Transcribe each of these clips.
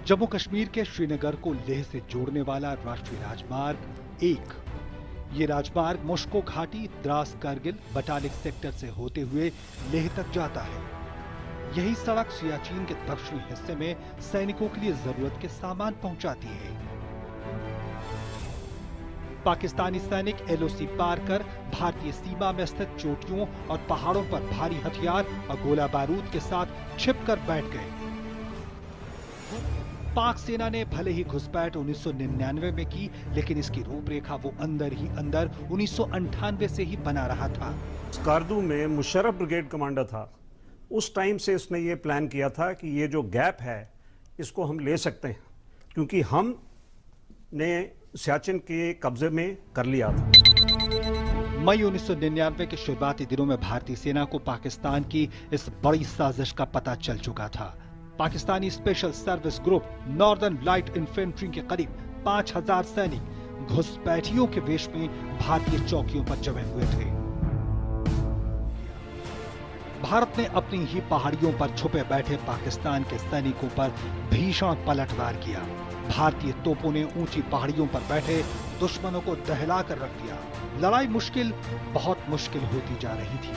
जम्मू कश्मीर के श्रीनगर को लेह से जोड़ने वाला राष्ट्रीय राजमार्ग 1। ये राजमार्ग मुश्को घाटी, द्रास, कारगिल, बटालिक सेक्टर से होते हुए लेह तक जाता है। यही सड़क सियाचिन के दक्षिणी हिस्से में सैनिकों के लिए जरूरत के सामान पहुंचाती है। पाकिस्तानी सैनिक एलओसी पार कर भारतीय सीमा में स्थित चोटियों और पहाड़ों पर भारी हथियार और गोला बारूद के साथ छिपकर बैठ गए। पाक सेना ने भले ही घुसपैठ 1999 में की, लेकिन इसकी रूपरेखा वो अंदर ही अंदर 1998 से ही बना रहा था। स्कार्दू में मुशर्रफ ब्रिगेड कमांडर था। उस टाइम से उसने ये प्लान किया था कि ये जो गैप है इसको हम ले सकते हैं, क्योंकि हमने सियाचिन के कब्जे में कर लिया था। मई 1999 के शुरुआती दिनों में भारतीय सेना को पाकिस्तान की इस बड़ी साजिश का पता चल चुका था। Pakistani special service group northern light infantry के करीब 5000 सैनिक घुसपैठियों के वेश में भारतीय चौकियों पर जमे हुए थे। भारत ने अपनी ही पहाड़ियों पर छुपे बैठे पाकिस्तान के सैनिकों पर भीषण पलटवार किया। भारतीय तोपों ने ऊंची पहाड़ियों पर बैठे दुश्मनों को दहला कर रख दिया। लड़ाई बहुत मुश्किल होती जा रही थी।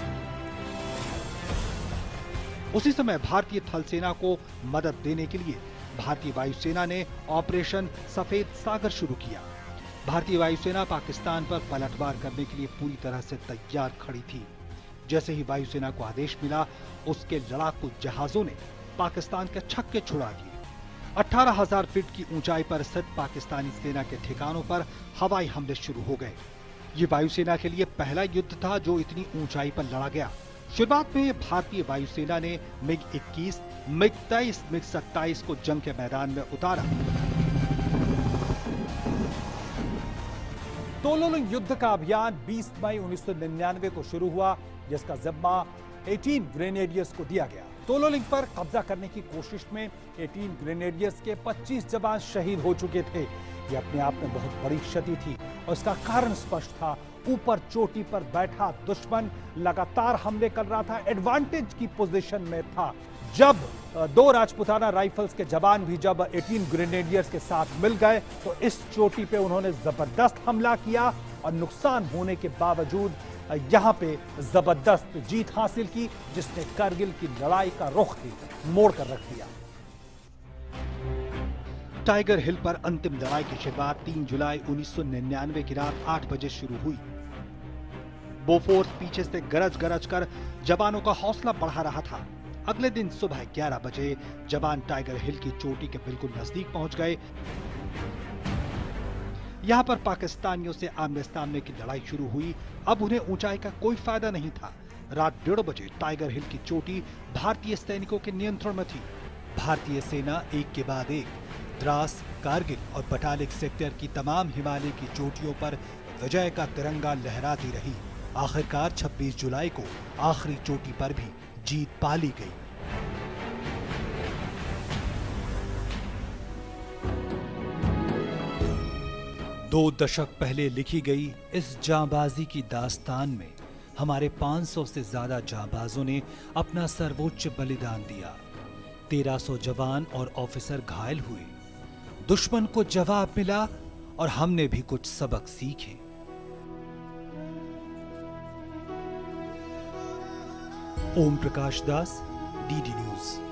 उसी समय भारतीय थल सेना को मदद देने के लिए भारतीय वायुसेना ने ऑपरेशन सफेद सागर शुरू किया। भारतीय वायुसेना पाकिस्तान पर पलटवार करने के लिए पूरी तरह से तैयार खड़ी थी। जैसे ही वायुसेना को आदेश मिला, उसके लड़ाकू जहाजों ने पाकिस्तान के छक्के छुड़ा दिए। 18,000 फीट की ऊंचाई पर स्थित पाकिस्तानी सेना के ठिकानों पर हवाई हमले शुरू हो गए। ये वायुसेना के लिए पहला युद्ध था जो इतनी ऊंचाई पर लड़ा गया। शुरुआत में भारतीय वायुसेना ने MiG-21, MiG-23, MiG-27 को जंग के मैदान में उतारा। तोलोलिंग युद्ध का अभियान 20 मई 1999 को शुरू हुआ, जिसका जिम्मा 18 ग्रेनेडियर्स को दिया गया। तोलोलिंग पर कब्जा करने की कोशिश में 18 ग्रेनेडियर्स के 25 जवान शहीद हो चुके थे। ये अपने आप में बहुत बड़ी क्षति थी और इसका कारण स्पष्ट था। ऊपर चोटी पर बैठा दुश्मन लगातार हमले कर रहा था, एडवांटेज की पोजीशन में था। जब 2 राजपुताना राइफल्स के जवान भी जब 18 ग्रेनेडियर्स के साथ मिल गए तो इस चोटी पे उन्होंने जबरदस्त हमला किया और नुकसान होने के बावजूद यहां पे जबरदस्त जीत हासिल की, जिसने कारगिल की लड़ाई का रुख ही मोड़ कर रख दिया। टाइगर हिल पर अंतिम लड़ाई की शुरुआत 3 जुलाई 1999 की रात 8 बजे शुरू हुई। बोफोर्स पीछे से गरज कर जवानों का हौसला बढ़ा रहा था। अगले दिन सुबह 11 बजे जवान टाइगर हिल की चोटी के बिल्कुल नजदीक पहुंच गए। यहां पर पाकिस्तानियों से आमने सामने की लड़ाई शुरू हुई। अब उन्हें ऊंचाई का कोई फायदा नहीं था। रात 1:30 बजे टाइगर हिल की चोटी भारतीय सैनिकों के नियंत्रण में थी। भारतीय सेना एक के बाद एक द्रास, कारगिल और बटालिक सेक्टर की तमाम हिमालय की चोटियों पर विजय का तिरंगा लहराती रही। आखिरकार 26 जुलाई को आखिरी चोटी पर भी जीत पा ली गई। दो दशक पहले लिखी गई इस जांबाजी की दास्तान में हमारे 500 से ज्यादा जांबाजों ने अपना सर्वोच्च बलिदान दिया। 1300 जवान और ऑफिसर घायल हुए। दुश्मन को जवाब मिला और हमने भी कुछ सबक सीखे। ओम प्रकाश दास, DD न्यूज।